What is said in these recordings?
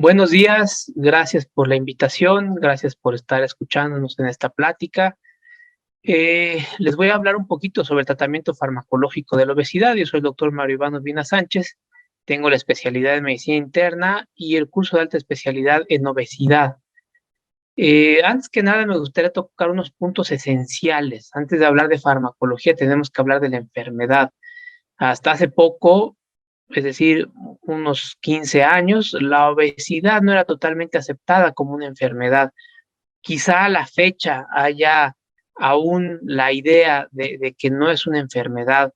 Buenos días, gracias por la invitación, gracias por estar escuchándonos en esta plática. Les voy a hablar un poquito sobre el tratamiento farmacológico de la obesidad. Yo soy el doctor Mario Iván Urbina Sánchez, tengo la especialidad en medicina interna y el curso de alta especialidad en obesidad. Antes que nada me gustaría tocar unos puntos esenciales. Antes de hablar de farmacología tenemos que hablar de la enfermedad. Hasta hace poco, es decir, unos 15 años, la obesidad no era totalmente aceptada como una enfermedad. Quizá a la fecha haya aún la idea de que no es una enfermedad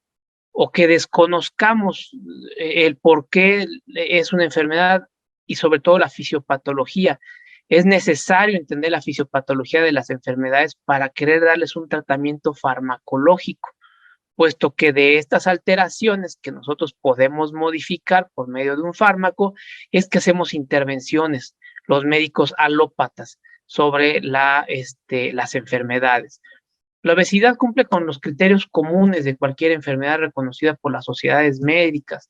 o que desconozcamos el por qué es una enfermedad y sobre todo la fisiopatología. Es necesario entender la fisiopatología de las enfermedades para querer darles un tratamiento farmacológico, puesto que de estas alteraciones que nosotros podemos modificar por medio de un fármaco es que hacemos intervenciones, los médicos alópatas, sobre las enfermedades. La obesidad cumple con los criterios comunes de cualquier enfermedad reconocida por las sociedades médicas.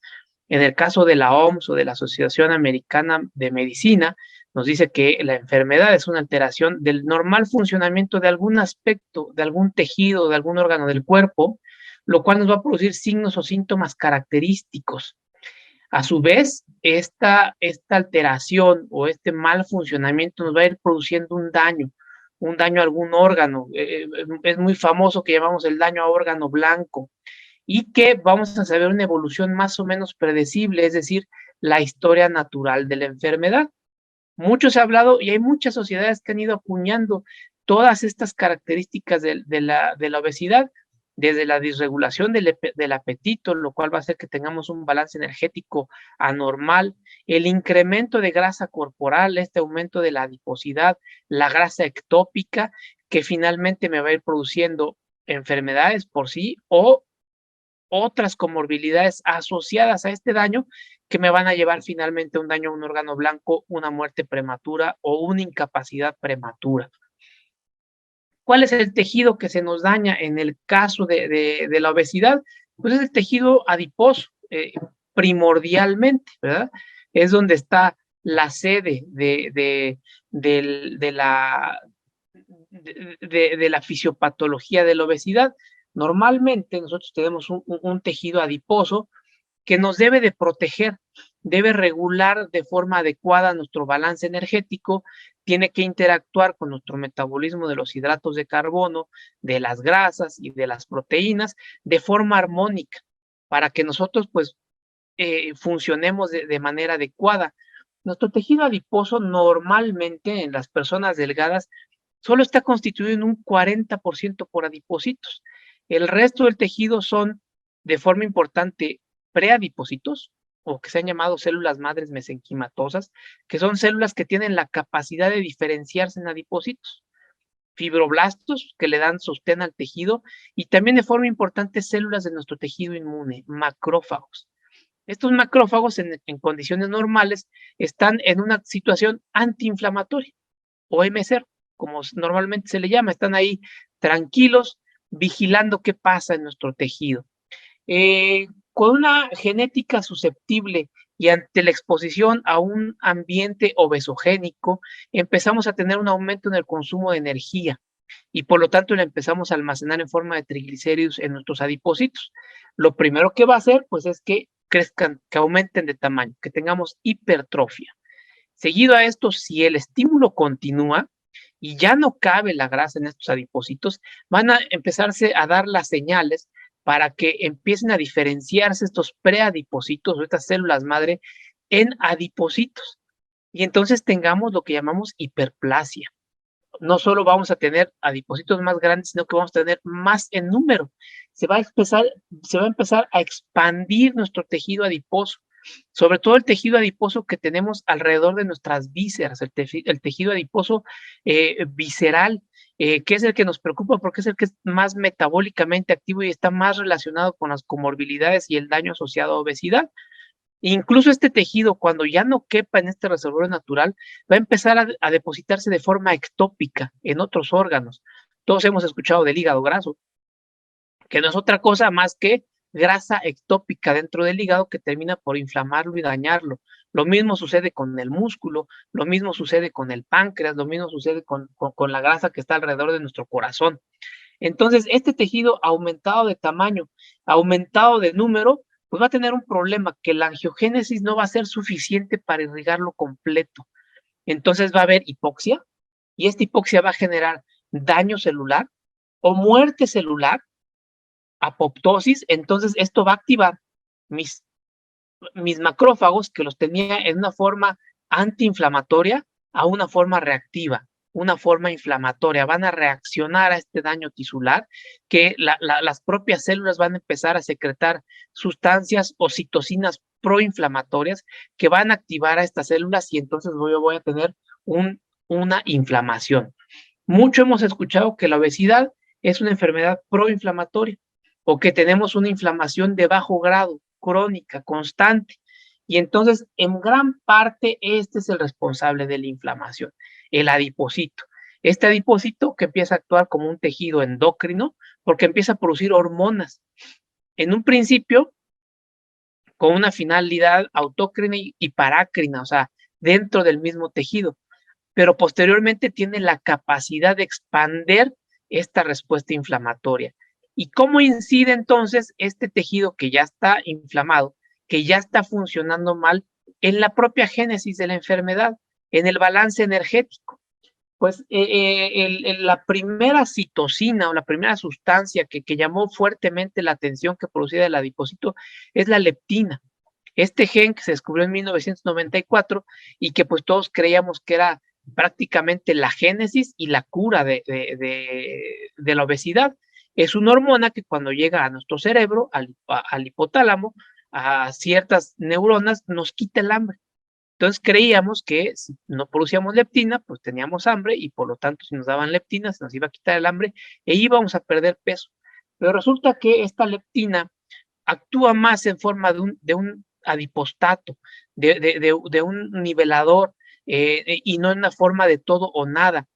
En el caso de la OMS o de la Asociación Americana de Medicina, nos dice que la enfermedad es una alteración del normal funcionamiento de algún aspecto, de algún tejido, de algún órgano del cuerpo, lo cual nos va a producir signos o síntomas característicos. A su vez, esta alteración o este mal funcionamiento nos va a ir produciendo un daño a algún órgano. Es muy famoso que llamamos el daño a órgano blanco y que vamos a saber una evolución más o menos predecible, es decir, la historia natural de la enfermedad. Mucho se ha hablado y hay muchas sociedades que han ido acuñando todas estas características de la obesidad, desde la disregulación del apetito, lo cual va a hacer que tengamos un balance energético anormal, el incremento de grasa corporal, este aumento de la adiposidad, la grasa ectópica, que finalmente me va a ir produciendo enfermedades por sí o otras comorbilidades asociadas a este daño que me van a llevar finalmente a un daño a un órgano blanco, una muerte prematura o una incapacidad prematura. ¿Cuál es el tejido que se nos daña en el caso de la obesidad? Pues es el tejido adiposo, primordialmente, ¿verdad? Es donde está la sede de la fisiopatología de la obesidad. Normalmente nosotros tenemos un tejido adiposo que nos debe de proteger, debe regular de forma adecuada nuestro balance energético, tiene que interactuar con nuestro metabolismo de los hidratos de carbono, de las grasas y de las proteínas de forma armónica para que nosotros pues funcionemos de manera adecuada. Nuestro tejido adiposo normalmente en las personas delgadas solo está constituido en un 40% por adipocitos. El resto del tejido son de forma importante preadipocitos, o que se han llamado células madres mesenquimatosas, que son células que tienen la capacidad de diferenciarse en adipocitos, fibroblastos que le dan sostén al tejido y también de forma importante células de nuestro tejido inmune, macrófagos. Estos macrófagos en condiciones normales están en una situación antiinflamatoria o M0, como normalmente se le llama, están ahí tranquilos vigilando qué pasa en nuestro tejido. Con una genética susceptible y ante la exposición a un ambiente obesogénico, empezamos a tener un aumento en el consumo de energía y por lo tanto la empezamos a almacenar en forma de triglicéridos en nuestros adipocitos. Lo primero que va a hacer, pues, es que crezcan, que aumenten de tamaño, que tengamos hipertrofia. Seguido a esto, si el estímulo continúa y ya no cabe la grasa en estos adipocitos, van a empezarse a dar las señales para que empiecen a diferenciarse estos preadipocitos o estas células madre en adipocitos. Y entonces tengamos lo que llamamos hiperplasia. No solo vamos a tener adipocitos más grandes, sino que vamos a tener más en número. Se va a empezar a expandir nuestro tejido adiposo, sobre todo el tejido adiposo que tenemos alrededor de nuestras vísceras, el tejido adiposo visceral, que es el que nos preocupa porque es el que es más metabólicamente activo y está más relacionado con las comorbilidades y el daño asociado a obesidad. Incluso este tejido, cuando ya no quepa en este reservorio natural, va a empezar a depositarse de forma ectópica en otros órganos. Todos hemos escuchado del hígado graso, que no es otra cosa más que grasa ectópica dentro del hígado que termina por inflamarlo y dañarlo, Lo mismo sucede con el músculo, lo mismo sucede con el páncreas, lo mismo sucede con la grasa que está alrededor de nuestro corazón. Entonces, este tejido aumentado de tamaño, aumentado de número, pues va a tener un problema, que la angiogénesis no va a ser suficiente para irrigarlo completo. Entonces va a haber hipoxia, y esta hipoxia va a generar daño celular o muerte celular, apoptosis. Entonces esto va a activar mis macrófagos, que los tenía en una forma antiinflamatoria, a una forma reactiva, una forma inflamatoria. Van a reaccionar a este daño tisular, que las propias células van a empezar a secretar sustancias o citocinas proinflamatorias que van a activar a estas células, y entonces voy a tener una inflamación. Mucho hemos escuchado que la obesidad es una enfermedad proinflamatoria, o que tenemos una inflamación de bajo grado, crónica, constante. Y entonces, en gran parte, este es el responsable de la inflamación, el adipocito. Este adipocito, que empieza a actuar como un tejido endocrino, porque empieza a producir hormonas. En un principio, con una finalidad autócrina y parácrina, o sea, dentro del mismo tejido, pero posteriormente tiene la capacidad de expander esta respuesta inflamatoria. ¿Y cómo incide entonces este tejido que ya está inflamado, que ya está funcionando mal, en la propia génesis de la enfermedad, en el balance energético? Pues la primera citocina, o la primera sustancia que llamó fuertemente la atención, que producía el adipocito, es la leptina. Este gen, que se descubrió en 1994 y que pues todos creíamos que era prácticamente la génesis y la cura de la obesidad. Es una hormona que, cuando llega a nuestro cerebro, al hipotálamo, a ciertas neuronas, nos quita el hambre. Entonces creíamos que si no producíamos leptina, pues teníamos hambre, y por lo tanto, si nos daban leptina, se nos iba a quitar el hambre e íbamos a perder peso. Pero resulta que esta leptina actúa más en forma de un adipostato, de un nivelador, y no en una forma de todo o nada.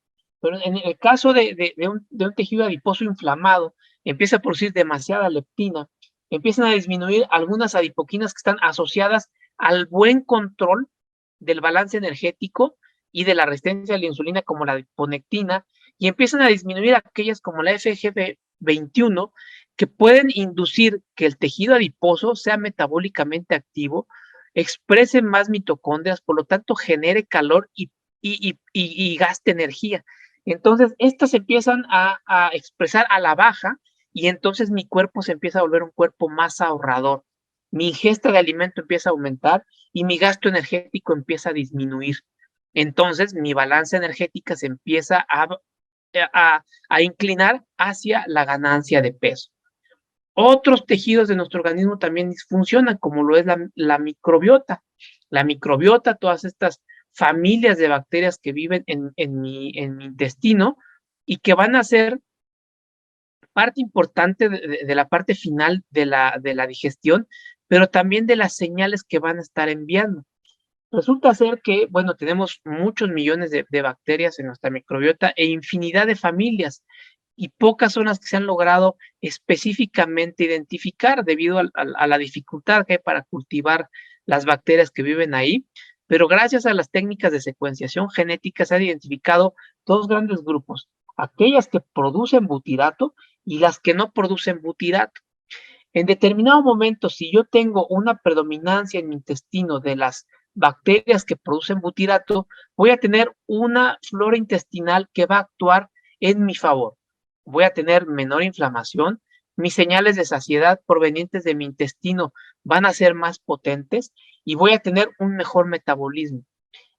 Pero en el caso de un tejido adiposo inflamado, empieza a producir demasiada leptina, empiezan a disminuir algunas adipoquinas que están asociadas al buen control del balance energético y de la resistencia a la insulina, como la adiponectina, y empiezan a disminuir aquellas como la FGF21, que pueden inducir que el tejido adiposo sea metabólicamente activo, exprese más mitocondrias, por lo tanto genere calor y gaste energía. Entonces, estas empiezan a expresar a la baja, y entonces mi cuerpo se empieza a volver un cuerpo más ahorrador. Mi ingesta de alimento empieza a aumentar y mi gasto energético empieza a disminuir. Entonces, mi balanza energética se empieza a inclinar hacia la ganancia de peso. Otros tejidos de nuestro organismo también disfuncionan, como lo es la microbiota. La microbiota, todas estas familias de bacterias que viven en mi intestino, y que van a ser parte importante de la parte final de la digestión, pero también de las señales que van a estar enviando. Resulta ser que, bueno, tenemos muchos millones de bacterias en nuestra microbiota, e infinidad de familias, y pocas son las que se han logrado específicamente identificar, debido a la dificultad que hay para cultivar las bacterias que viven ahí. Pero gracias a las técnicas de secuenciación genética se han identificado dos grandes grupos: aquellas que producen butirato y las que no producen butirato. En determinado momento, si yo tengo una predominancia en mi intestino de las bacterias que producen butirato, voy a tener una flora intestinal que va a actuar en mi favor. Voy a tener menor inflamación, mis señales de saciedad provenientes de mi intestino van a ser más potentes, y voy a tener un mejor metabolismo.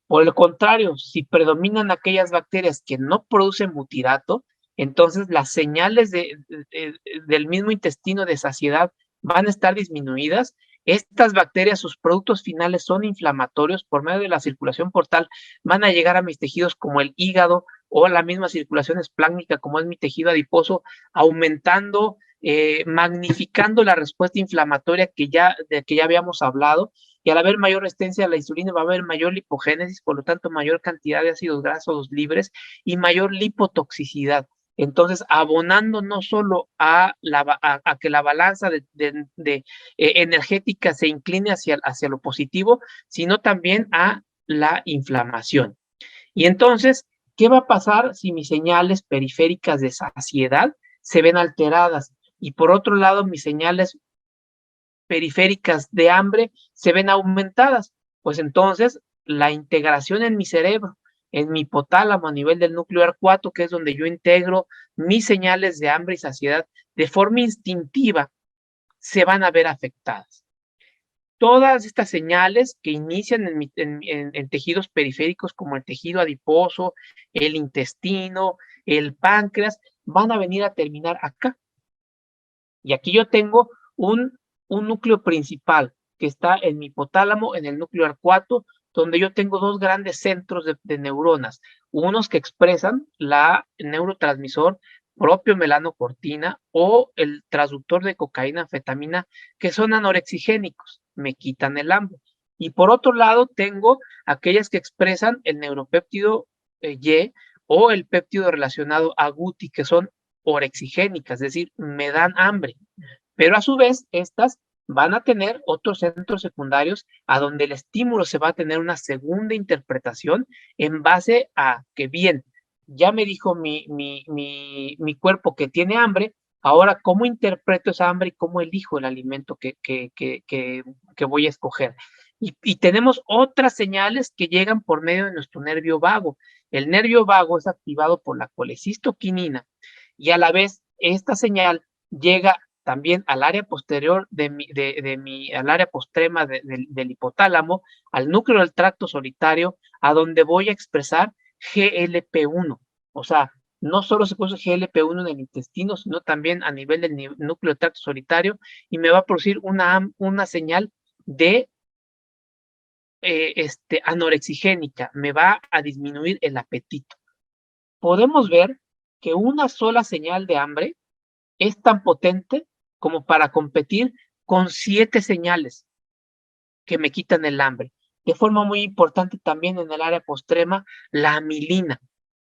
Por el contrario, si predominan aquellas bacterias que no producen butirato, entonces las señales del mismo intestino de saciedad van a estar disminuidas. Estas bacterias, sus productos finales son inflamatorios. Por medio de la circulación portal van a llegar a mis tejidos como el hígado, o a la misma circulación espláncnica como es mi tejido adiposo, aumentando, magnificando la respuesta inflamatoria de que ya habíamos hablado. Y al haber mayor resistencia a la insulina, va a haber mayor lipogénesis, por lo tanto mayor cantidad de ácidos grasos libres y mayor lipotoxicidad. Entonces, abonando no solo a que la balanza energética se incline hacia lo positivo, sino también a la inflamación. Y entonces, ¿qué va a pasar si mis señales periféricas de saciedad se ven alteradas? Y por otro lado, mis señales periféricas de hambre se ven aumentadas. Pues entonces, la integración en mi cerebro, en mi hipotálamo a nivel del núcleo R4, que es donde yo integro mis señales de hambre y saciedad de forma instintiva, se van a ver afectadas. Todas estas señales que inician en tejidos periféricos como el tejido adiposo, el intestino, el páncreas, van a venir a terminar acá. Y aquí yo tengo un núcleo principal que está en mi hipotálamo, en el núcleo R4, donde yo tengo dos grandes centros de neuronas, unos que expresan la neurotransmisor propio melanocortina o el transductor de cocaína, anfetamina, que son anorexigénicos, me quitan el hambre. Y por otro lado, tengo aquellas que expresan el neuropéptido Y o el péptido relacionado a GUTI, que son orexigénicas, es decir, me dan hambre. Pero a su vez, estas van a tener otros centros secundarios a donde el estímulo se va a tener una segunda interpretación en base a que bien, ya me dijo mi cuerpo que tiene hambre, ahora cómo interpreto esa hambre y cómo elijo el alimento que voy a escoger. Y tenemos otras señales que llegan por medio de nuestro nervio vago. El nervio vago es activado por la colecistoquinina y a la vez esta señal llega también al área posterior al área postrema del hipotálamo, al núcleo del tracto solitario, a donde voy a expresar GLP-1. O sea, no solo se produce GLP-1 en el intestino, sino también a nivel del núcleo del tracto solitario, y me va a producir una señal de anorexigénica, me va a disminuir el apetito. Podemos ver que una sola señal de hambre es tan potente como para competir con 7 señales que me quitan el hambre. De forma muy importante también en el área postrema, la amilina.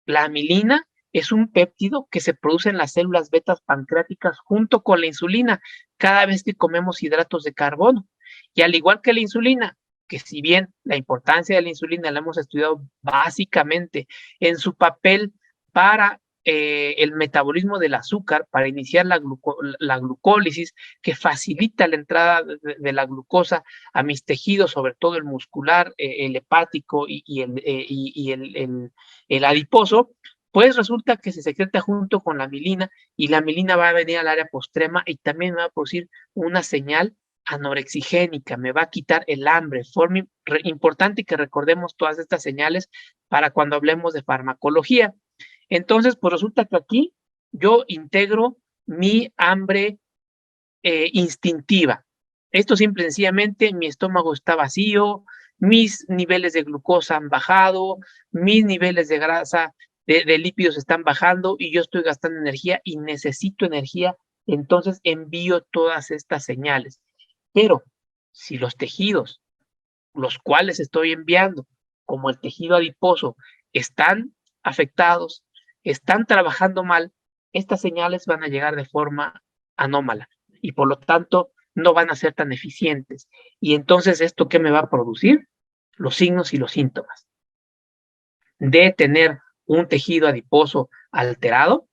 La amilina es un péptido que se produce en las células betas pancreáticas junto con la insulina cada vez que comemos hidratos de carbono. Y al igual que la insulina, que si bien la importancia de la insulina la hemos estudiado básicamente en su papel para el metabolismo del azúcar, para iniciar la glucólisis, que facilita la entrada de la glucosa a mis tejidos, sobre todo el muscular, el hepático el adiposo, pues resulta que se secreta junto con la milina y la milina va a venir al área postrema y también me va a producir una señal anorexigénica, me va a quitar el hambre. Forma importante que recordemos todas estas señales para cuando hablemos de farmacología. Entonces, pues resulta que aquí yo integro mi hambre instintiva. Esto simple y sencillamente, mi estómago está vacío, mis niveles de glucosa han bajado, mis niveles de grasa, de lípidos están bajando y yo estoy gastando energía y necesito energía, entonces envío todas estas señales. Pero si los tejidos, los cuales estoy enviando, como el tejido adiposo, están afectados, están trabajando mal, estas señales van a llegar de forma anómala y por lo tanto no van a ser tan eficientes. Y entonces, ¿esto qué me va a producir? Los signos y los síntomas de tener un tejido adiposo alterado,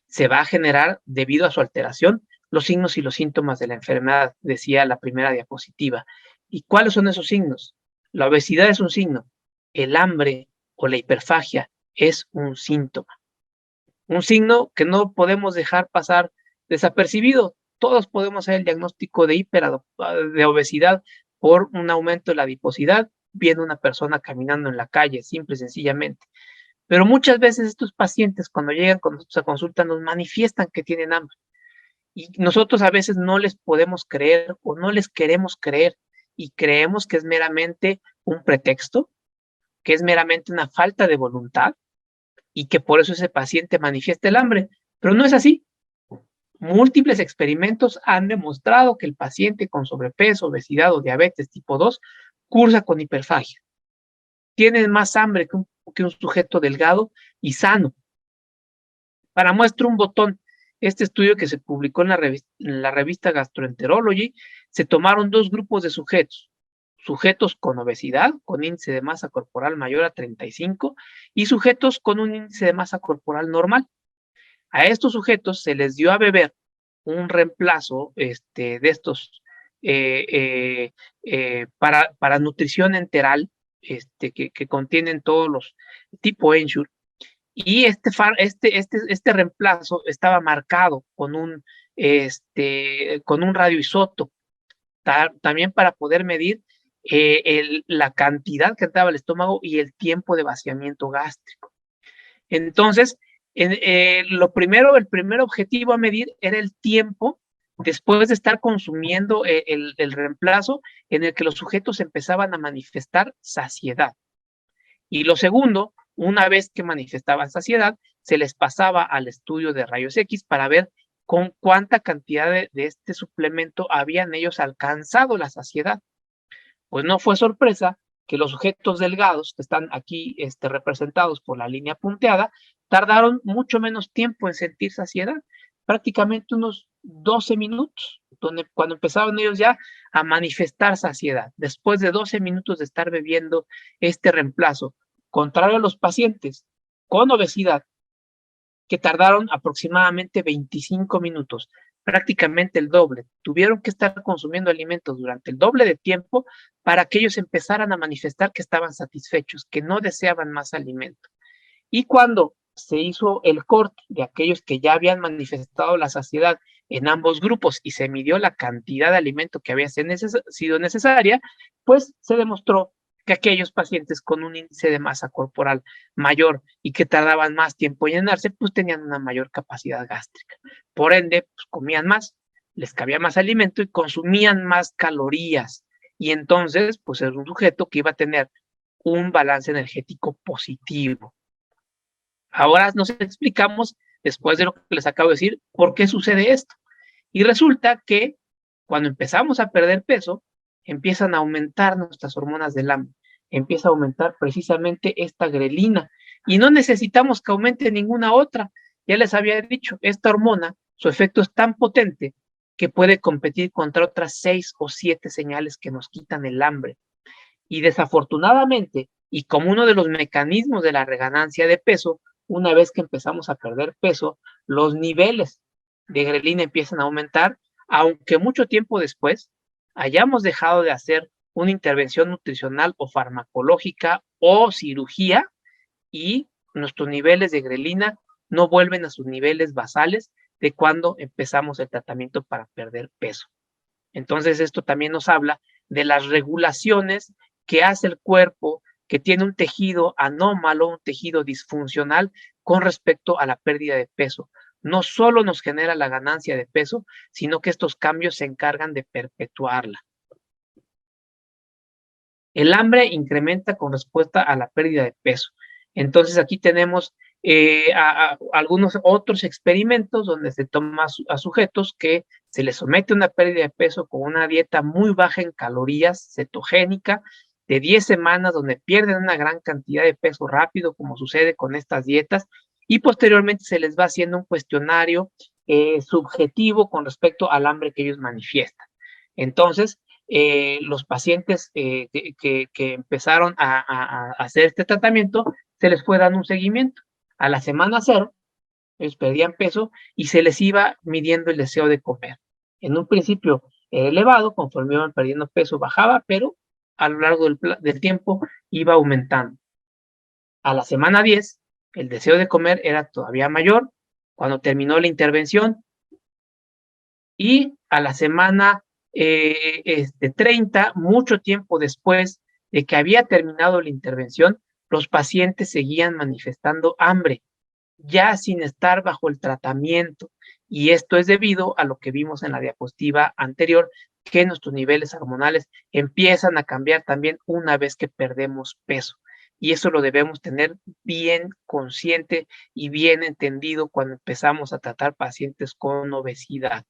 se va a generar, debido a su alteración, los signos y los síntomas de la enfermedad, decía la primera diapositiva. ¿Y cuáles son esos signos? La obesidad es un signo, el hambre o la hiperfagia es un síntoma. Un signo que no podemos dejar pasar desapercibido. Todos podemos hacer el diagnóstico de obesidad por un aumento de la adiposidad, viendo una persona caminando en la calle, simple y sencillamente. Pero muchas veces estos pacientes, cuando llegan con nosotros a consulta, nos manifiestan que tienen hambre. Y nosotros a veces no les podemos creer o no les queremos creer y creemos que es meramente un pretexto, que es meramente una falta de voluntad y que por eso ese paciente manifiesta el hambre. Pero no es así. Múltiples experimentos han demostrado que el paciente con sobrepeso, obesidad o diabetes tipo 2 cursa con hiperfagia. Tienen más hambre que un sujeto delgado y sano. Para muestra un botón, este estudio que se publicó en la revista Gastroenterology, se tomaron dos grupos de sujetos con obesidad, con índice de masa corporal mayor a 35, y sujetos con un índice de masa corporal normal. A estos sujetos se les dio a beber un reemplazo de estos para nutrición enteral, que contienen todos los tipo Ensure, y este reemplazo estaba marcado con un radioisótopo, también para poder medir la cantidad que entraba al estómago y el tiempo de vaciamiento gástrico. Entonces, el primer objetivo a medir era el tiempo después de estar consumiendo el reemplazo, en el que los sujetos empezaban a manifestar saciedad. Y lo segundo, una vez que manifestaban saciedad, se les pasaba al estudio de rayos X para ver con cuánta cantidad de este suplemento habían ellos alcanzado la saciedad. Pues no fue sorpresa que los sujetos delgados, que están aquí representados por la línea punteada, tardaron mucho menos tiempo en sentir saciedad, prácticamente unos 12 minutos, cuando empezaron ellos ya a manifestar saciedad, después de 12 minutos de estar bebiendo este reemplazo, contrario a los pacientes con obesidad, que tardaron aproximadamente 25 minutos, prácticamente el doble. Tuvieron que estar consumiendo alimentos durante el doble de tiempo para que ellos empezaran a manifestar que estaban satisfechos, que no deseaban más alimento. Y cuando se hizo el corte de aquellos que ya habían manifestado la saciedad en ambos grupos y se midió la cantidad de alimento que había sido necesaria, pues se demostró que aquellos pacientes con un índice de masa corporal mayor y que tardaban más tiempo en llenarse, pues tenían una mayor capacidad gástrica. Por ende, pues comían más, les cabía más alimento y consumían más calorías. Y entonces, pues era un sujeto que iba a tener un balance energético positivo. Ahora nos explicamos, después de lo que les acabo de decir, por qué sucede esto. Y resulta que cuando empezamos a perder peso, empiezan a aumentar nuestras hormonas del hambre, empieza a aumentar precisamente esta grelina, y no necesitamos que aumente ninguna otra. Ya les había dicho, esta hormona, su efecto es tan potente que puede competir contra otras 6 o 7 señales que nos quitan el hambre. Y desafortunadamente, y como uno de los mecanismos de la reganancia de peso, una vez que empezamos a perder peso, los niveles de grelina empiezan a aumentar, aunque mucho tiempo después hayamos dejado de hacer una intervención nutricional o farmacológica o cirugía, y nuestros niveles de grelina no vuelven a sus niveles basales de cuando empezamos el tratamiento para perder peso. Entonces, esto también nos habla de las regulaciones que hace el cuerpo, que tiene un tejido anómalo, un tejido disfuncional con respecto a la pérdida de peso. No solo nos genera la ganancia de peso, sino que estos cambios se encargan de perpetuarla. El hambre incrementa con respuesta a la pérdida de peso. Entonces, aquí tenemos algunos otros experimentos donde se toma a sujetos que se les somete a una pérdida de peso con una dieta muy baja en calorías, cetogénica, de 10 semanas, donde pierden una gran cantidad de peso rápido, como sucede con estas dietas, y posteriormente se les va haciendo un cuestionario subjetivo con respecto al hambre que ellos manifiestan. Entonces, los pacientes que empezaron a hacer este tratamiento, se les fue dando un seguimiento. A la semana 0, ellos perdían peso y se les iba midiendo el deseo de comer. En un principio elevado, conforme iban perdiendo peso, bajaba, pero a lo largo del tiempo iba aumentando. A la semana 10, el deseo de comer era todavía mayor cuando terminó la intervención, y a la semana 30, mucho tiempo después de que había terminado la intervención, los pacientes seguían manifestando hambre, ya sin estar bajo el tratamiento. Y esto es debido a lo que vimos en la diapositiva anterior, que nuestros niveles hormonales empiezan a cambiar también una vez que perdemos peso. Y eso lo debemos tener bien consciente y bien entendido cuando empezamos a tratar pacientes con obesidad.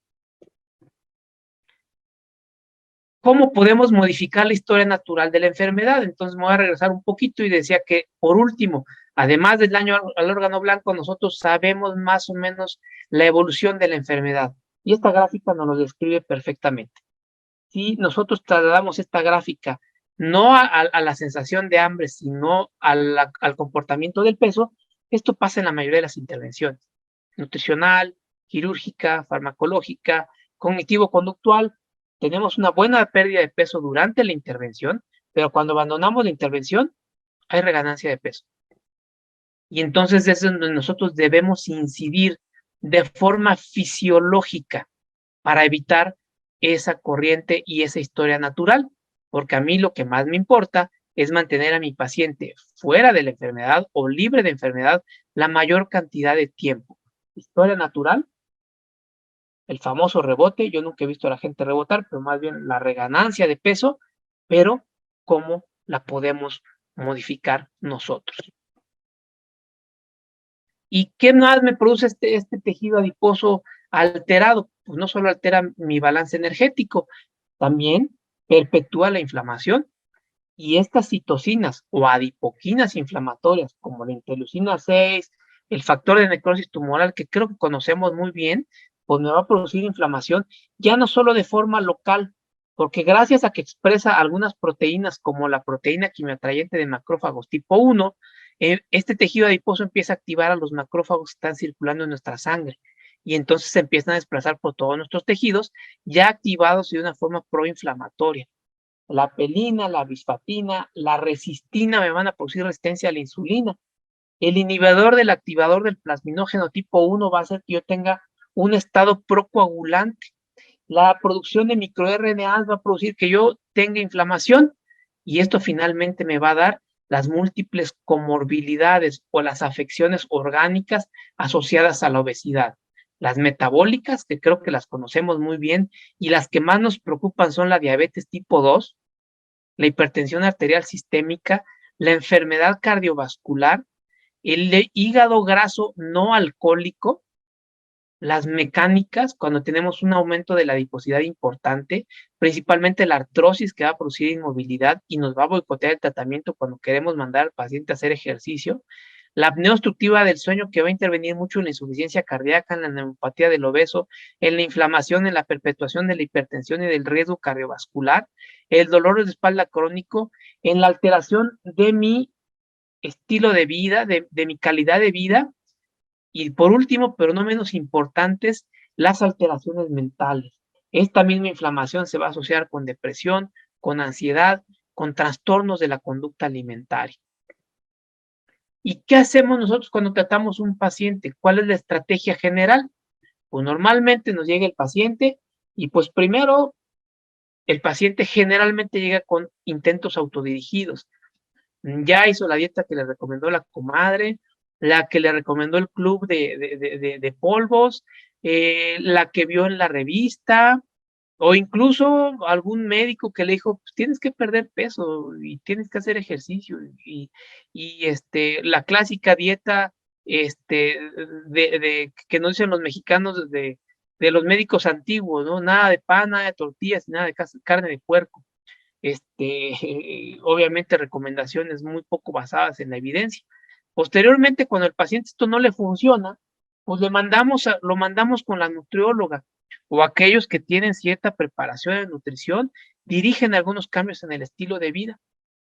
¿Cómo podemos modificar la historia natural de la enfermedad? Entonces me voy a regresar un poquito y decía que, por último, Además del daño al órgano blanco, nosotros sabemos más o menos la evolución de la enfermedad. Y esta gráfica nos lo describe perfectamente. Si nosotros trasladamos esta gráfica no a la sensación de hambre, sino al comportamiento del peso, esto pasa en la mayoría de las intervenciones. Nutricional, quirúrgica, farmacológica, cognitivo-conductual. Tenemos una buena pérdida de peso durante la intervención, pero cuando abandonamos la intervención, hay reganancia de peso. Y entonces es donde nosotros debemos incidir de forma fisiológica para evitar esa corriente y esa historia natural, porque a mí lo que más me importa es mantener a mi paciente fuera de la enfermedad o libre de enfermedad la mayor cantidad de tiempo. Historia natural, el famoso rebote, yo nunca he visto a la gente rebotar, pero más bien la reganancia de peso, pero cómo la podemos modificar nosotros. ¿Y qué más me produce este tejido adiposo alterado? Pues no solo altera mi balance energético, también perpetúa la inflamación. Y estas citocinas o adipoquinas inflamatorias, como la interleucina 6, el factor de necrosis tumoral, que creo que conocemos muy bien, pues me va a producir inflamación, ya no solo de forma local, porque gracias a que expresa algunas proteínas, como la proteína quimioatrayente de macrófagos tipo 1, este tejido adiposo empieza a activar a los macrófagos que están circulando en nuestra sangre, y entonces se empiezan a desplazar por todos nuestros tejidos, ya activados de una forma proinflamatoria. La apelina, la bisfatina, la resistina me van a producir resistencia a la insulina. El inhibidor del activador del plasminógeno tipo 1 va a hacer que yo tenga un estado procoagulante. La producción de microRNA va a producir que yo tenga inflamación y esto finalmente me va a dar las múltiples comorbilidades o las afecciones orgánicas asociadas a la obesidad. Las metabólicas, que creo que las conocemos muy bien, y las que más nos preocupan son la diabetes tipo 2, la hipertensión arterial sistémica, la enfermedad cardiovascular, el hígado graso no alcohólico, las mecánicas, cuando tenemos un aumento de la adiposidad importante, principalmente la artrosis que va a producir inmovilidad y nos va a boicotear el tratamiento cuando queremos mandar al paciente a hacer ejercicio, la apnea obstructiva del sueño que va a intervenir mucho en la insuficiencia cardíaca, en la neuropatía del obeso, en la inflamación, en la perpetuación de la hipertensión y del riesgo cardiovascular, el dolor de espalda crónico, en la alteración de mi estilo de vida, de mi calidad de vida, y por último, pero no menos importantes, las alteraciones mentales. Esta misma inflamación se va a asociar con depresión, con ansiedad, con trastornos de la conducta alimentaria. ¿Y qué hacemos nosotros cuando tratamos un paciente? ¿Cuál es la estrategia general? Pues normalmente nos llega el paciente y pues primero el paciente generalmente llega con intentos autodirigidos. Ya hizo la dieta que le recomendó la comadre, la que le recomendó el club de polvos, la que vio en la revista, o incluso algún médico que le dijo, pues tienes que perder peso y tienes que hacer ejercicio, la clásica dieta que nos dicen los mexicanos de los médicos antiguos, ¿no? Nada de pan, nada de tortillas, nada de carne de puerco. Obviamente recomendaciones muy poco basadas en la evidencia. Posteriormente, cuando el paciente esto no le funciona, pues lo mandamos con la nutrióloga o aquellos que tienen cierta preparación en nutrición, dirigen algunos cambios en el estilo de vida.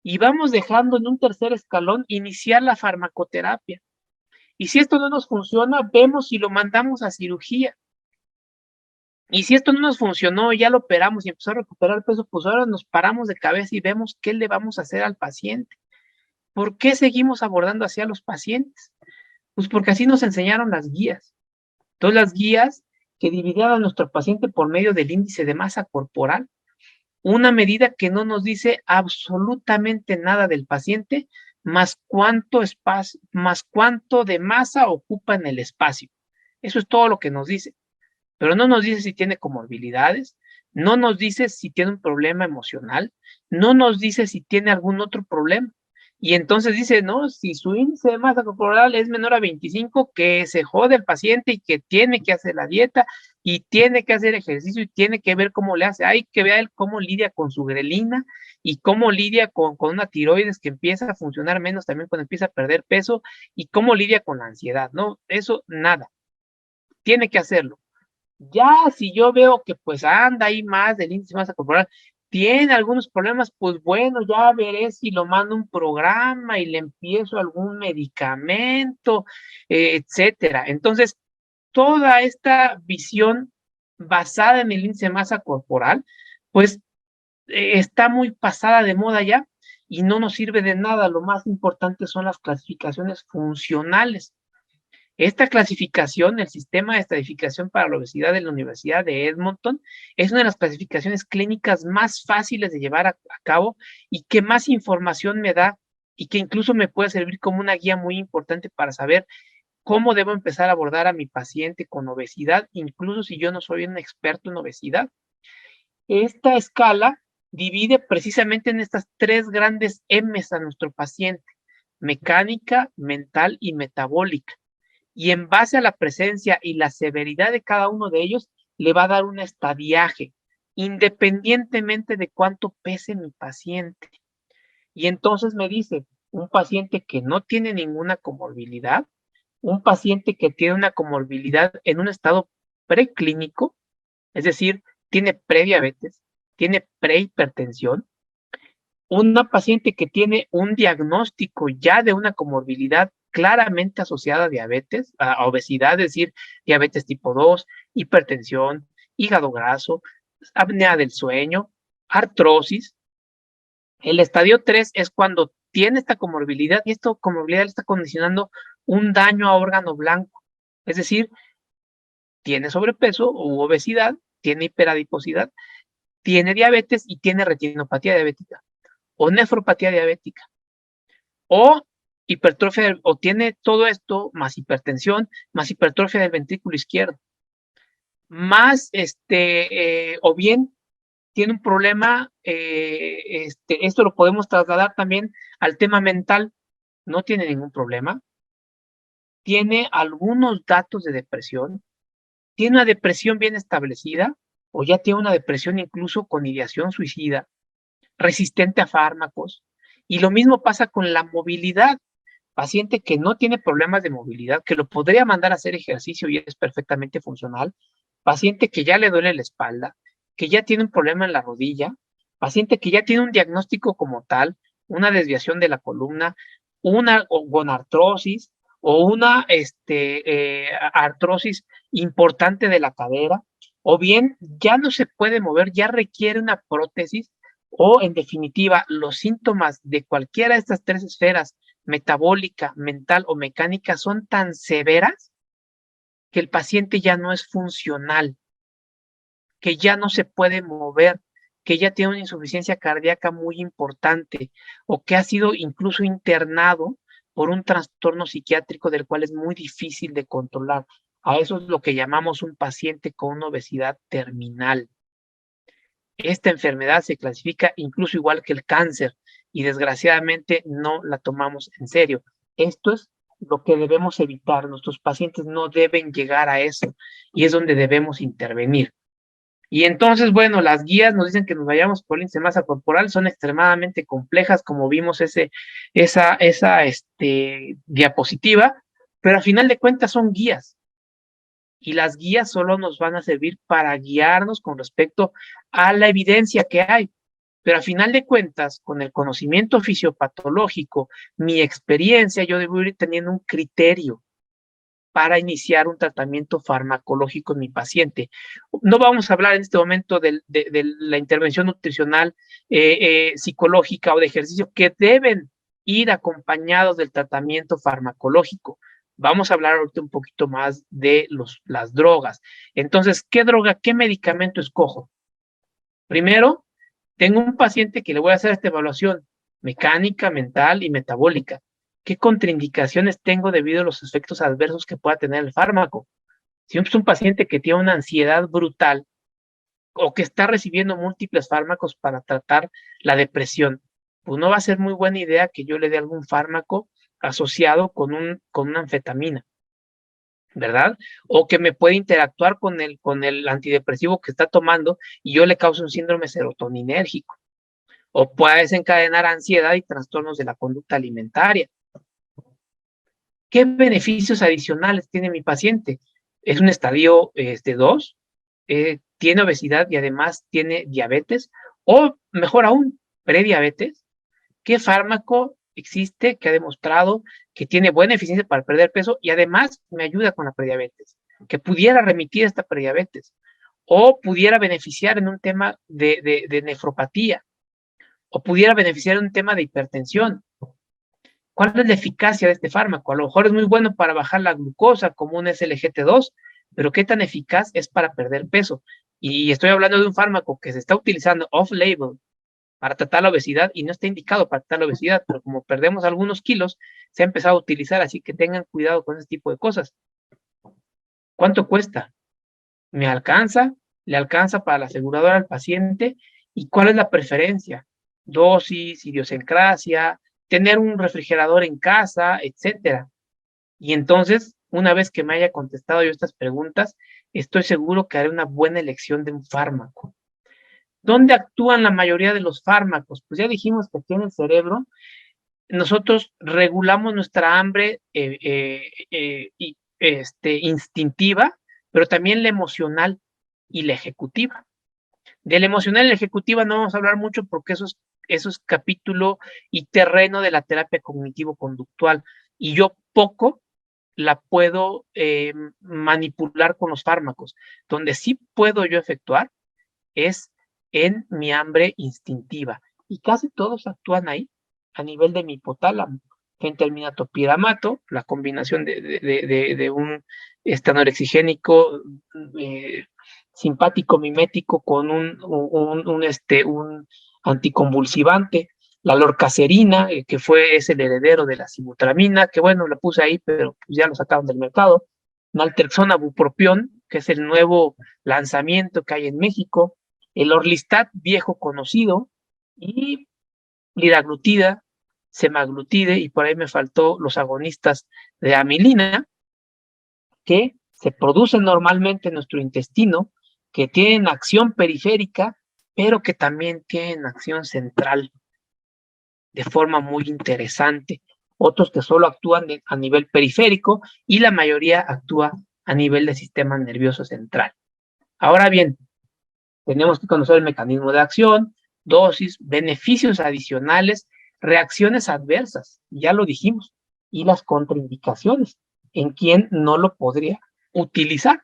Y vamos dejando en un tercer escalón iniciar la farmacoterapia. Y si esto no nos funciona, vemos si lo mandamos a cirugía. Y si esto no nos funcionó, ya lo operamos y empezó a recuperar peso, pues ahora nos paramos de cabeza y vemos qué le vamos a hacer al paciente. ¿Por qué seguimos abordando así a los pacientes? Pues porque así nos enseñaron las guías. Entonces las guías que dividían a nuestro paciente por medio del índice de masa corporal, una medida que no nos dice absolutamente nada del paciente, más cuánto espacio, más cuánto de masa ocupa en el espacio. Eso es todo lo que nos dice. Pero no nos dice si tiene comorbilidades, no nos dice si tiene un problema emocional, no nos dice si tiene algún otro problema. Y entonces dice, no, si su índice de masa corporal es menor a 25, que se jode el paciente y que tiene que hacer la dieta y tiene que hacer ejercicio y tiene que ver cómo le hace. Hay que ver él cómo lidia con su grelina y cómo lidia con una tiroides que empieza a funcionar menos también cuando empieza a perder peso y cómo lidia con la ansiedad, ¿no? Eso nada, tiene que hacerlo. Ya si yo veo que pues anda ahí más del índice de masa corporal, tiene algunos problemas, pues bueno, ya veré si lo mando un programa y le empiezo algún medicamento, etcétera. Entonces, toda esta visión basada en el índice de masa corporal, pues está muy pasada de moda ya y no nos sirve de nada. Lo más importante son las clasificaciones funcionales. Esta clasificación, el sistema de estratificación para la obesidad de la Universidad de Edmonton, es una de las clasificaciones clínicas más fáciles de llevar a cabo y que más información me da y que incluso me puede servir como una guía muy importante para saber cómo debo empezar a abordar a mi paciente con obesidad, incluso si yo no soy un experto en obesidad. Esta escala divide precisamente en estas tres grandes M's a nuestro paciente: mecánica, mental y metabólica. Y en base a la presencia y la severidad de cada uno de ellos, le va a dar un estadiaje, independientemente de cuánto pese mi paciente. Y entonces me dice, un paciente que no tiene ninguna comorbilidad, un paciente que tiene una comorbilidad en un estado preclínico, es decir, tiene prediabetes, tiene prehipertensión, una paciente que tiene un diagnóstico ya de una comorbilidad claramente asociada a diabetes, a obesidad, es decir, diabetes tipo 2, hipertensión, hígado graso, apnea del sueño, artrosis. El estadio 3 es cuando tiene esta comorbilidad y esta comorbilidad le está condicionando un daño a órgano blanco, es decir, tiene sobrepeso u obesidad, tiene hiperadiposidad, tiene diabetes y tiene retinopatía diabética o nefropatía diabética, o hipertrofia, o tiene todo esto más hipertensión, más hipertrofia del ventrículo izquierdo, más o bien tiene un problema, esto lo podemos trasladar también al tema mental, no tiene ningún problema, tiene algunos datos de depresión, tiene una depresión bien establecida, o ya tiene una depresión incluso con ideación suicida, resistente a fármacos, y lo mismo pasa con la movilidad. Paciente que no tiene problemas de movilidad, que lo podría mandar a hacer ejercicio y es perfectamente funcional, paciente que ya le duele la espalda, que ya tiene un problema en la rodilla, paciente que ya tiene un diagnóstico como tal, una desviación de la columna, una gonartrosis o una artrosis importante de la cadera, o bien ya no se puede mover, ya requiere una prótesis, o en definitiva, los síntomas de cualquiera de estas tres esferas, metabólica, mental o mecánica, son tan severas que el paciente ya no es funcional, que ya no se puede mover, que ya tiene una insuficiencia cardíaca muy importante o que ha sido incluso internado por un trastorno psiquiátrico del cual es muy difícil de controlar. A eso es lo que llamamos un paciente con una obesidad terminal. Esta enfermedad se clasifica incluso igual que el cáncer y desgraciadamente no la tomamos en serio. Esto es lo que debemos evitar. Nuestros pacientes no deben llegar a eso y es donde debemos intervenir. Y entonces, bueno, las guías nos dicen que nos vayamos por el índice de masa corporal, son extremadamente complejas, como vimos esa diapositiva, pero a final de cuentas son guías y las guías solo nos van a servir para guiarnos con respecto a la evidencia que hay. Pero a final de cuentas, con el conocimiento fisiopatológico, mi experiencia, yo debo ir teniendo un criterio para iniciar un tratamiento farmacológico en mi paciente. No vamos a hablar en este momento de la intervención nutricional, psicológica o de ejercicio que deben ir acompañados del tratamiento farmacológico. Vamos a hablar ahorita un poquito más de las drogas. Entonces, ¿qué droga, qué medicamento escojo? Primero, tengo un paciente que le voy a hacer esta evaluación mecánica, mental y metabólica. ¿Qué contraindicaciones tengo debido a los efectos adversos que pueda tener el fármaco? Si es un paciente que tiene una ansiedad brutal o que está recibiendo múltiples fármacos para tratar la depresión, pues no va a ser muy buena idea que yo le dé algún fármaco asociado con una anfetamina, ¿verdad? O que me puede interactuar con el antidepresivo que está tomando y yo le cause un síndrome serotoninérgico. O puede desencadenar ansiedad y trastornos de la conducta alimentaria. ¿Qué beneficios adicionales tiene mi paciente? Es un estadio 2, tiene obesidad y además tiene diabetes, o mejor aún, prediabetes. ¿Qué fármaco existe que ha demostrado que tiene buena eficiencia para perder peso y además me ayuda con la prediabetes? Que pudiera remitir esta prediabetes o pudiera beneficiar en un tema de nefropatía o pudiera beneficiar en un tema de hipertensión. ¿Cuál es la eficacia de este fármaco? A lo mejor es muy bueno para bajar la glucosa como un SGLT2, pero ¿qué tan eficaz es para perder peso? Y estoy hablando de un fármaco que se está utilizando off-label para tratar la obesidad y no está indicado para tratar la obesidad, pero como perdemos algunos kilos, se ha empezado a utilizar, así que tengan cuidado con ese tipo de cosas. ¿Cuánto cuesta? ¿Me alcanza? ¿Le alcanza para la aseguradora al paciente? ¿Y cuál es la preferencia? Dosis, idiosincrasia, tener un refrigerador en casa, etcétera. Y entonces, una vez que me haya contestado yo estas preguntas, estoy seguro que haré una buena elección de un fármaco. ¿Dónde actúan la mayoría de los fármacos? Pues ya dijimos que aquí en el cerebro nosotros regulamos nuestra hambre instintiva, pero también la emocional y la ejecutiva. De la emocional y la ejecutiva no vamos a hablar mucho porque eso es capítulo y terreno de la terapia cognitivo-conductual. Y yo poco la puedo manipular con los fármacos. Donde sí puedo yo efectuar es en mi hambre instintiva. Y casi todos actúan ahí, a nivel de mi hipotálamo. Fenterminatopiramato, la combinación de un anorexigénico simpático mimético con un anticonvulsivante, la lorcacerina, es el heredero de la sibutramina, que bueno, la puse ahí, pero pues ya lo sacaron del mercado, naltrexona bupropión, que es el nuevo lanzamiento que hay en México, el Orlistat viejo conocido, y liraglutida, semaglutide, y por ahí me faltó los agonistas de amilina, que se producen normalmente en nuestro intestino, que tienen acción periférica, pero que también tienen acción central de forma muy interesante. Otros que solo actúan a nivel periférico y la mayoría actúa a nivel del sistema nervioso central. Ahora bien, tenemos que conocer el mecanismo de acción, dosis, beneficios adicionales, reacciones adversas, ya lo dijimos, y las contraindicaciones, en quién no lo podría utilizar.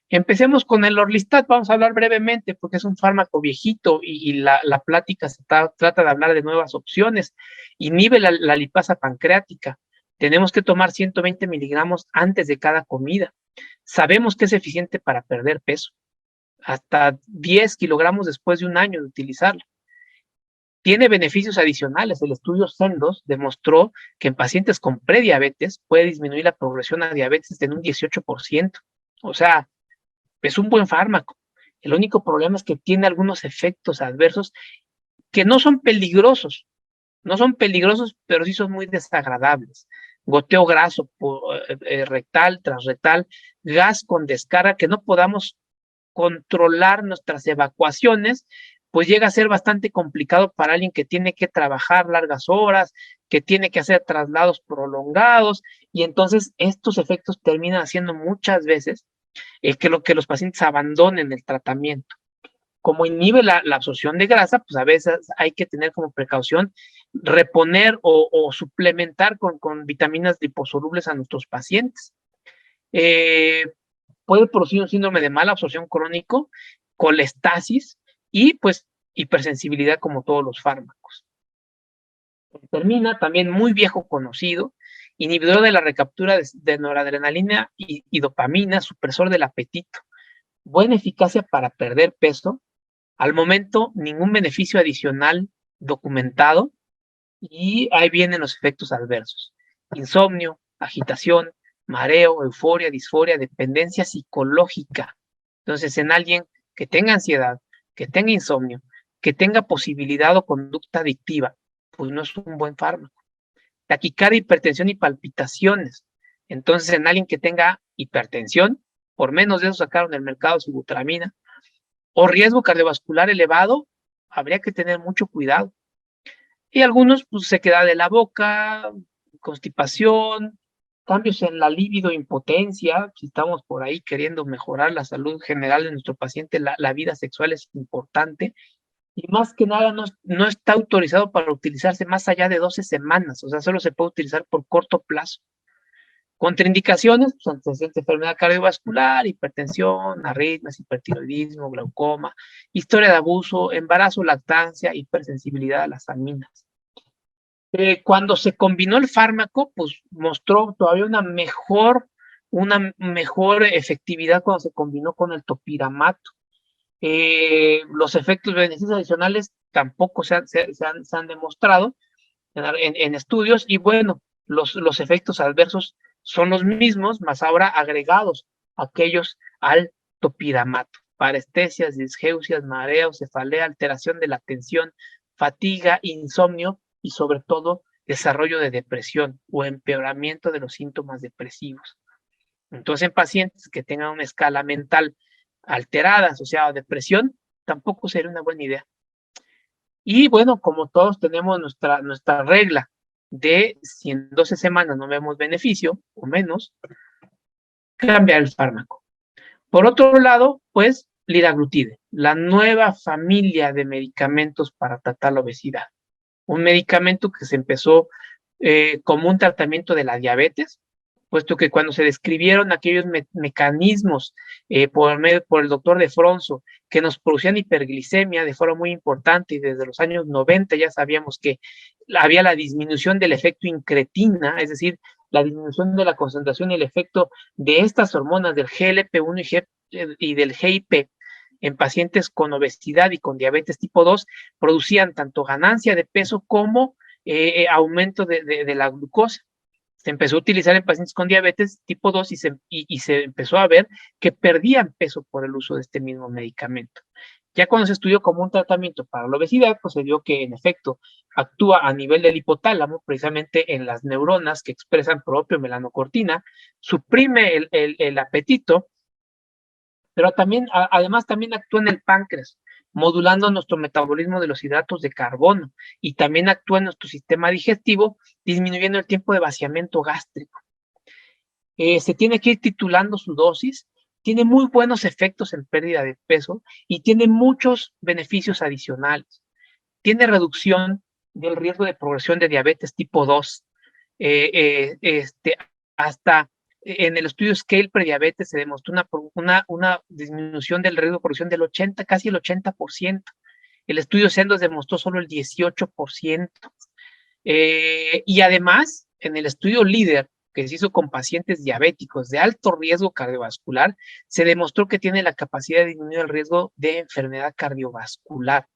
Empecemos con el Orlistat, vamos a hablar brevemente porque es un fármaco viejito y la plática trata de hablar de nuevas opciones. Inhibe la lipasa pancreática. Tenemos que tomar 120 miligramos antes de cada comida. Sabemos que es eficiente para perder peso, hasta 10 kilogramos después de un año de utilizarlo. Tiene beneficios adicionales. El estudio SENDOS demostró que en pacientes con prediabetes puede disminuir la progresión a diabetes en un 18%. O sea, es un buen fármaco. El único problema es que tiene algunos efectos adversos que no son peligrosos, pero sí son muy desagradables. Goteo graso rectal, transrectal, gas con descarga, que no podamos controlar nuestras evacuaciones, pues llega a ser bastante complicado para alguien que tiene que trabajar largas horas, que tiene que hacer traslados prolongados, y entonces estos efectos terminan haciendo muchas veces que los pacientes abandonen el tratamiento. Como inhibe la absorción de grasa, pues a veces hay que tener como precaución reponer o suplementar con vitaminas liposolubles a nuestros pacientes. Puede producir un síndrome de mala absorción crónico, colestasis y pues hipersensibilidad como todos los fármacos. Termina también muy viejo conocido, inhibidor de la recaptura de noradrenalina y dopamina, supresor del apetito, buena eficacia para perder peso, al momento ningún beneficio adicional documentado, y ahí vienen los efectos adversos: insomnio, agitación, mareo, euforia, disforia, dependencia psicológica. Entonces, en alguien que tenga ansiedad, que tenga insomnio, que tenga posibilidad o conducta adictiva, pues no es un buen fármaco. Taquicardia, hipertensión y palpitaciones. Entonces, en alguien que tenga hipertensión, por menos de eso sacaron del mercado sibutramina, o riesgo cardiovascular elevado, habría que tener mucho cuidado. Y algunos, pues, sequedad de la boca, constipación, cambios en la libido, impotencia, si estamos por ahí queriendo mejorar la salud general de nuestro paciente, la vida sexual es importante, y más que nada no está autorizado para utilizarse más allá de 12 semanas, o sea, solo se puede utilizar por corto plazo. Contraindicaciones, pues, antecedentes de enfermedad cardiovascular, hipertensión, arritmias, hipertiroidismo, glaucoma, historia de abuso, embarazo, lactancia, hipersensibilidad a las aminas. Cuando se combinó el fármaco, pues mostró todavía una mejor efectividad cuando se combinó con el topiramato. Los efectos beneficios adicionales tampoco se han demostrado en estudios, y bueno, los efectos adversos son los mismos, más ahora agregados aquellos al topiramato: parestesias, disgeusias, mareos, cefalea, alteración de la atención, fatiga, insomnio y sobre todo desarrollo de depresión o empeoramiento de los síntomas depresivos. Entonces, en pacientes que tengan una escala mental alterada asociada a depresión, tampoco sería una buena idea. Y bueno, como todos tenemos nuestra regla de si en 12 semanas no vemos beneficio o menos, cambiar el fármaco. Por otro lado, pues, liraglutide, la nueva familia de medicamentos para tratar la obesidad. Un medicamento que se empezó como un tratamiento de la diabetes, puesto que cuando se describieron aquellos mecanismos por el doctor de Fronzo que nos producían hiperglicemia de forma muy importante, y desde los años 90 ya sabíamos que había la disminución del efecto incretina, es decir, la disminución de la concentración y el efecto de estas hormonas del GLP-1 y del GIP en pacientes con obesidad y con diabetes tipo 2, producían tanto ganancia de peso como aumento de la glucosa. Se empezó a utilizar en pacientes con diabetes tipo 2 y se empezó a ver que perdían peso por el uso de este mismo medicamento. Ya cuando se estudió como un tratamiento para la obesidad, pues se vio que en efecto actúa a nivel del hipotálamo, precisamente en las neuronas que expresan propio melanocortina, suprime el apetito, pero también, además, también actúa en el páncreas, modulando nuestro metabolismo de los hidratos de carbono, y también actúa en nuestro sistema digestivo, disminuyendo el tiempo de vaciamiento gástrico. Se tiene que ir titulando su dosis, tiene muy buenos efectos en pérdida de peso y tiene muchos beneficios adicionales. Tiene reducción del riesgo de progresión de diabetes tipo 2, hasta en el estudio Scale Prediabetes se demostró una disminución del riesgo de progresión del 80, casi el 80%. El estudio Sendos demostró solo el 18%. Y además, en el estudio LEADER, que se hizo con pacientes diabéticos de alto riesgo cardiovascular, se demostró que tiene la capacidad de disminuir el riesgo de enfermedad cardiovascular.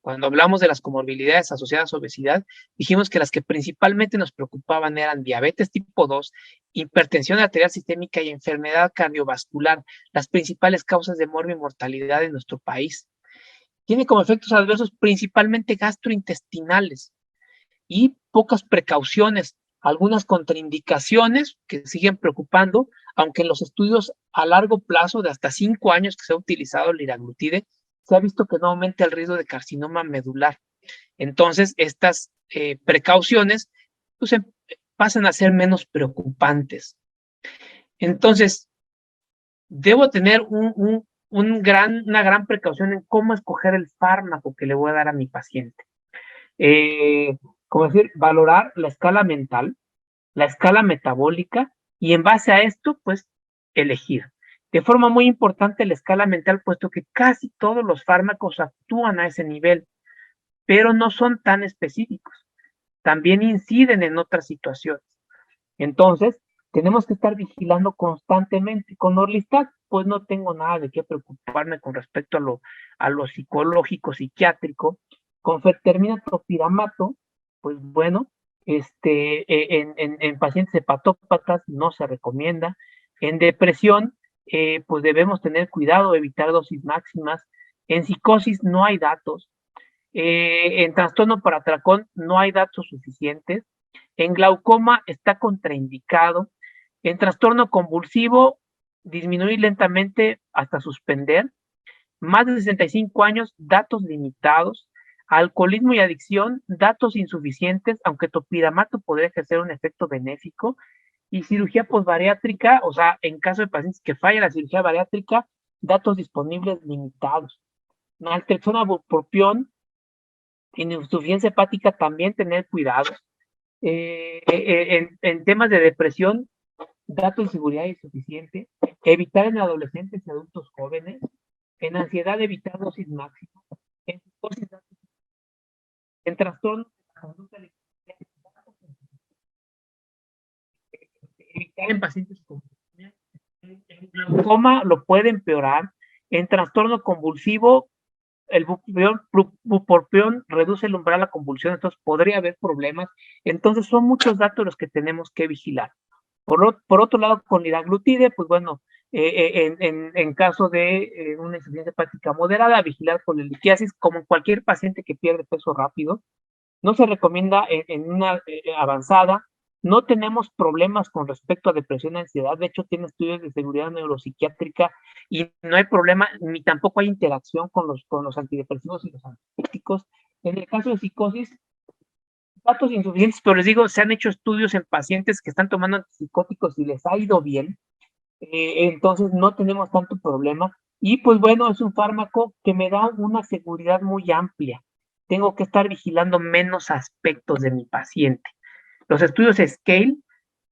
Cuando hablamos de las comorbilidades asociadas a obesidad, dijimos que las que principalmente nos preocupaban eran diabetes tipo 2, hipertensión arterial sistémica y enfermedad cardiovascular, las principales causas de muerte y mortalidad en nuestro país. Tiene como efectos adversos principalmente gastrointestinales y pocas precauciones, algunas contraindicaciones que siguen preocupando, aunque en los estudios a largo plazo de hasta 5 años que se ha utilizado el liraglutide, se ha visto que no aumenta el riesgo de carcinoma medular. Entonces, estas precauciones pues, pasan a ser menos preocupantes. Entonces, debo tener una gran precaución en cómo escoger el fármaco que le voy a dar a mi paciente. Como decir, valorar la escala mental, la escala metabólica, y en base a esto, pues, elegir. De forma muy importante la escala mental, puesto que casi todos los fármacos actúan a ese nivel, pero no son tan específicos. También inciden en otras situaciones. Entonces, tenemos que estar vigilando constantemente. Con Orlistat, pues no tengo nada de qué preocuparme con respecto a lo psicológico, psiquiátrico. Con Fertermina topiramato, pues bueno, en pacientes hepatópatas no se recomienda. En depresión, pues debemos tener cuidado, evitar dosis máximas. En psicosis no hay datos. En trastorno por atracón no hay datos suficientes. En glaucoma está contraindicado. En trastorno convulsivo, disminuir lentamente hasta suspender. Más de 65 años, datos limitados. Alcoholismo y adicción, datos insuficientes, aunque topiramato podría ejercer un efecto benéfico. Y cirugía posbariátrica, o sea, en caso de pacientes que falla la cirugía bariátrica, datos disponibles limitados. Naltrexona, bupropión, insuficiencia hepática, también tener cuidado. En temas de depresión, datos de seguridad insuficiente. Evitar en adolescentes y adultos jóvenes. En ansiedad, evitar dosis máximas. En psicosis, en trastorno de la conducta alimentaria, evitar en pacientes con en glaucoma lo puede empeorar. En trastorno convulsivo, el bupropión reduce el umbral a la convulsión, entonces podría haber problemas. Entonces son muchos datos los que tenemos que vigilar. Por otro lado, con liraglutide, pues bueno, en caso de una insuficiencia hepática moderada, vigilar con el liquiasis, como cualquier paciente que pierde peso rápido. No se recomienda en una avanzada. No tenemos problemas con respecto a depresión y ansiedad. De hecho, tiene estudios de seguridad neuropsiquiátrica y no hay problema, ni tampoco hay interacción con los antidepresivos y los ansiolíticos. En el caso de psicosis, datos insuficientes, pero les digo, se han hecho estudios en pacientes que están tomando antipsicóticos y les ha ido bien. Entonces no tenemos tanto problema. Y pues bueno, es un fármaco que me da una seguridad muy amplia. Tengo que estar vigilando menos aspectos de mi paciente. Los estudios Scale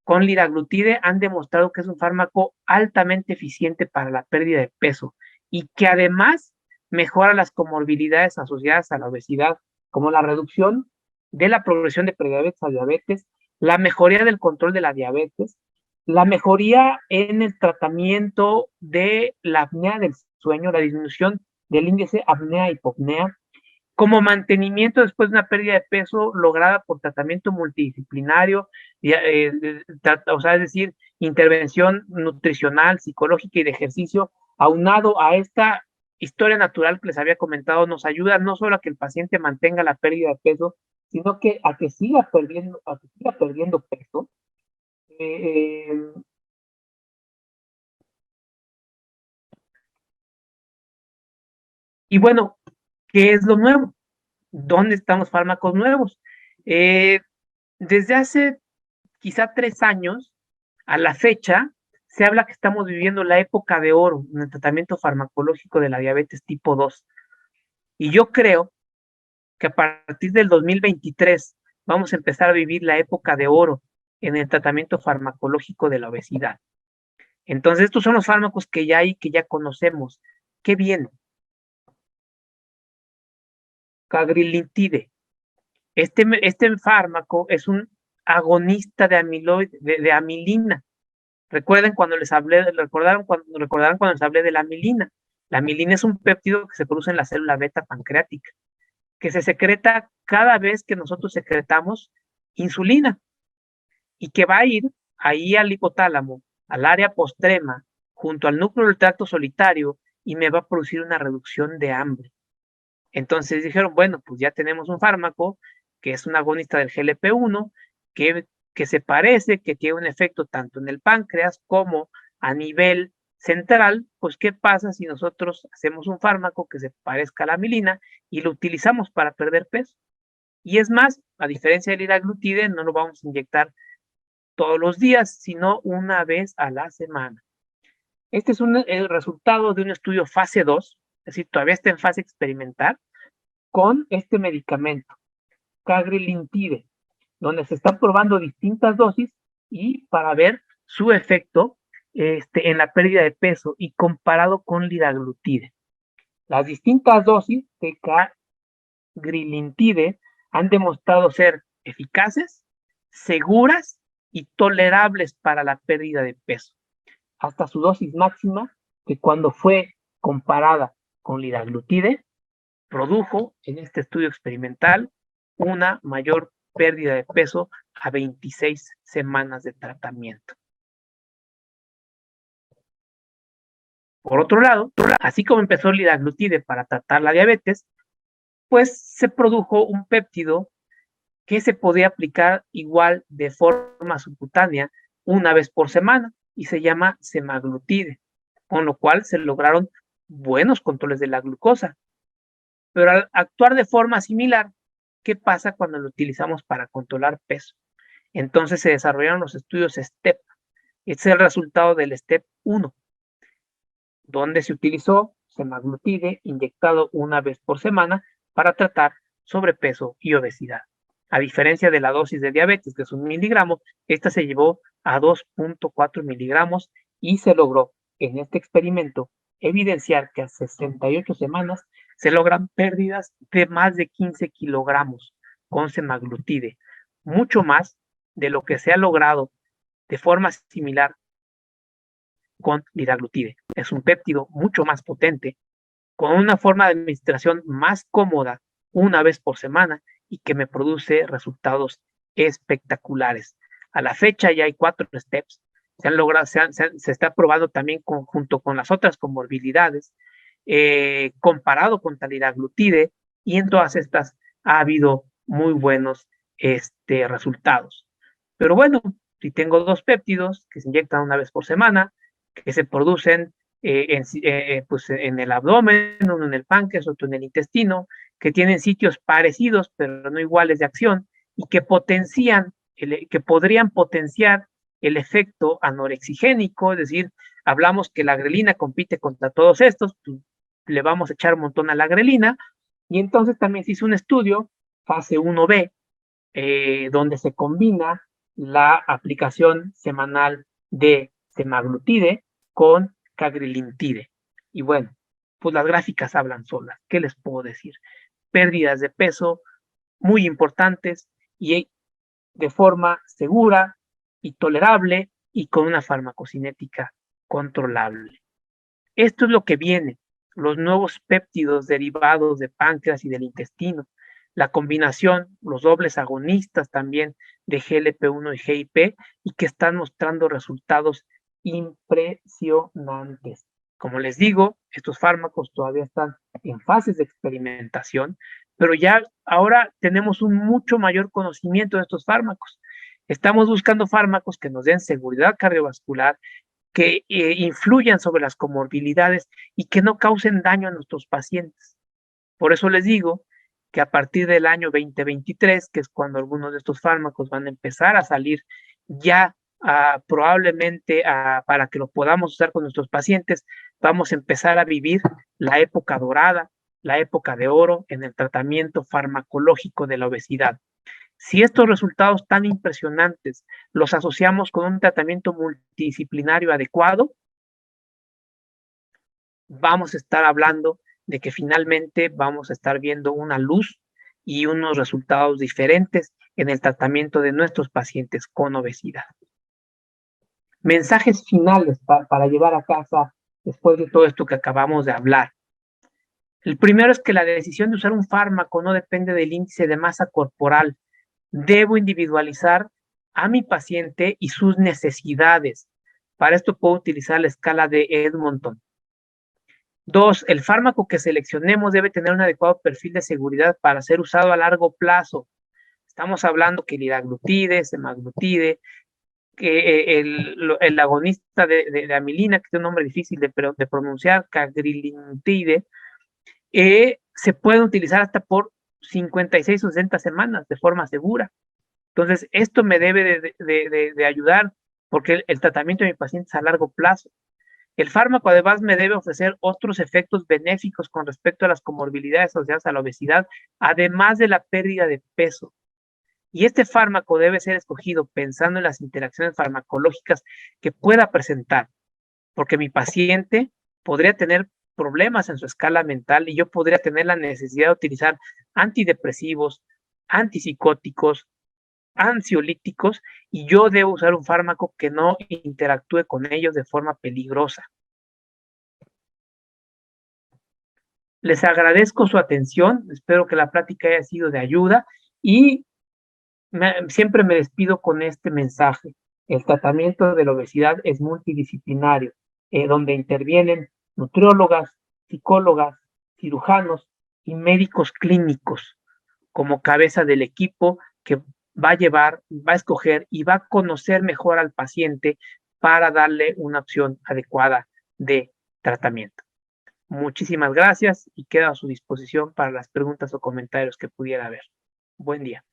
con liraglutide han demostrado que es un fármaco altamente eficiente para la pérdida de peso y que además mejora las comorbilidades asociadas a la obesidad, como la reducción de la progresión de prediabetes a diabetes, la mejoría del control de la diabetes, la mejoría en el tratamiento de la apnea del sueño, la disminución del índice apnea-hipopnea, como mantenimiento después de una pérdida de peso lograda por tratamiento multidisciplinario, o sea, es decir, intervención nutricional, psicológica y de ejercicio, aunado a esta historia natural que les había comentado, nos ayuda no solo a que el paciente mantenga la pérdida de peso, sino que a que siga perdiendo peso. Eh, y bueno, ¿qué es lo nuevo? ¿Dónde están los fármacos nuevos? Eh, Desde hace quizá 3 años, a la fecha, se habla que estamos viviendo la época de oro en el tratamiento farmacológico de la diabetes tipo 2. Y yo creo que a partir del 2023 vamos a empezar a vivir la época de oro en el tratamiento farmacológico de la obesidad. Entonces, estos son los fármacos que ya hay, que ya conocemos. ¿Qué viene? Cagrilintide. Este fármaco es un agonista de amiloide, de amilina. Recuerden cuando les hablé, recordaron cuando les hablé de la amilina. La amilina es un péptido que se produce en la célula beta pancreática, que se secreta cada vez que nosotros secretamos insulina y que va a ir ahí al hipotálamo, al área postrema, junto al núcleo del tracto solitario y me va a producir una reducción de hambre. Entonces dijeron, bueno, pues ya tenemos un fármaco que es un agonista del GLP-1, que se parece, que tiene un efecto tanto en el páncreas como a nivel central, pues ¿qué pasa si nosotros hacemos un fármaco que se parezca a la amilina y lo utilizamos para perder peso? Y es más, a diferencia del liraglutide, no lo vamos a inyectar todos los días, sino una vez a la semana. Este es el resultado de un estudio fase 2, es decir, todavía está en fase experimental, con este medicamento, cagrilintide, donde se están probando distintas dosis y para ver su efecto en la pérdida de peso y comparado con liraglutide. Las distintas dosis de cagrilintide han demostrado ser eficaces, seguras y tolerables para la pérdida de peso, hasta su dosis máxima, que cuando fue comparada con liraglutide, produjo en este estudio experimental una mayor pérdida de peso a 26 semanas de tratamiento. Por otro lado, así como empezó el liraglutide para tratar la diabetes, pues se produjo un péptido que se podía aplicar igual de forma subcutánea una vez por semana y se llama semaglutide, con lo cual se lograron buenos controles de la glucosa. Pero al actuar de forma similar, ¿qué pasa cuando lo utilizamos para controlar peso? Entonces se desarrollaron los estudios STEP. Este es el resultado del STEP 1, donde se utilizó semaglutide inyectado una vez por semana para tratar sobrepeso y obesidad. A diferencia de la dosis de diabetes, que es 1 miligramo, esta se llevó a 2.4 miligramos y se logró en este experimento evidenciar que a 68 semanas se logran pérdidas de más de 15 kilogramos con semaglutide, mucho más de lo que se ha logrado de forma similar con liraglutide. Es un péptido mucho más potente, con una forma de administración más cómoda una vez por semana y que me produce resultados espectaculares. A la fecha ya hay 4 steps, se han logrado, se está probando también junto con las otras comorbilidades, comparado con liraglutide, y en todas estas ha habido muy buenos resultados. Pero bueno, si tengo 2 péptidos que se inyectan una vez por semana, que se producen pues en el abdomen, uno en el páncreas, otro en el intestino, que tienen sitios parecidos pero no iguales de acción y que que podrían potenciar el efecto anorexigénico, es decir, hablamos que la grelina compite contra todos estos, pues, le vamos a echar un montón a la grelina, y entonces también se hizo un estudio, fase 1B, donde se combina la aplicación semanal de semaglutide con cagrilintide. Y bueno, pues las gráficas hablan solas. ¿Qué les puedo decir? Pérdidas de peso muy importantes y de forma segura y tolerable y con una farmacocinética controlable. Esto es lo que viene, los nuevos péptidos derivados de páncreas y del intestino, la combinación, los dobles agonistas también de GLP-1 y GIP, y que están mostrando resultados impresionantes. Como les digo, estos fármacos todavía están en fases de experimentación, pero ya ahora tenemos un mucho mayor conocimiento de estos fármacos. Estamos buscando fármacos que nos den seguridad cardiovascular, que influyan sobre las comorbilidades y que no causen daño a nuestros pacientes. Por eso les digo que a partir del año 2023, que es cuando algunos de estos fármacos van a empezar a salir ya probablemente para que lo podamos usar con nuestros pacientes, vamos a empezar a vivir la época dorada, la época de oro en el tratamiento farmacológico de la obesidad. Si estos resultados tan impresionantes los asociamos con un tratamiento multidisciplinario adecuado, vamos a estar hablando de que finalmente vamos a estar viendo una luz y unos resultados diferentes en el tratamiento de nuestros pacientes con obesidad. Mensajes finales para llevar a casa después de todo esto que acabamos de hablar. El primero es que la decisión de usar un fármaco no depende del índice de masa corporal. Debo individualizar a mi paciente y sus necesidades. Para esto puedo utilizar la escala de Edmonton. 2. El fármaco que seleccionemos debe tener un adecuado perfil de seguridad para ser usado a largo plazo. Estamos hablando que liraglutide, semaglutide, que el agonista de amilina, que tiene un nombre difícil de pronunciar, cagrilintide, se puede utilizar hasta por 56 o 60 semanas de forma segura. Entonces, esto me debe de ayudar porque el tratamiento de mi paciente es a largo plazo. El fármaco además me debe ofrecer otros efectos benéficos con respecto a las comorbilidades asociadas a la obesidad, además de la pérdida de peso. Y este fármaco debe ser escogido pensando en las interacciones farmacológicas que pueda presentar, porque mi paciente podría tener problemas en su escala mental y yo podría tener la necesidad de utilizar antidepresivos, antipsicóticos, ansiolíticos, y yo debo usar un fármaco que no interactúe con ellos de forma peligrosa. Les agradezco su atención, espero que la plática haya sido de ayuda y siempre me despido con este mensaje. El tratamiento de la obesidad es multidisciplinario, donde intervienen nutriólogas, psicólogas, cirujanos y médicos clínicos como cabeza del equipo que va a llevar, va a escoger y va a conocer mejor al paciente para darle una opción adecuada de tratamiento. Muchísimas gracias y quedo a su disposición para las preguntas o comentarios que pudiera haber. Buen día.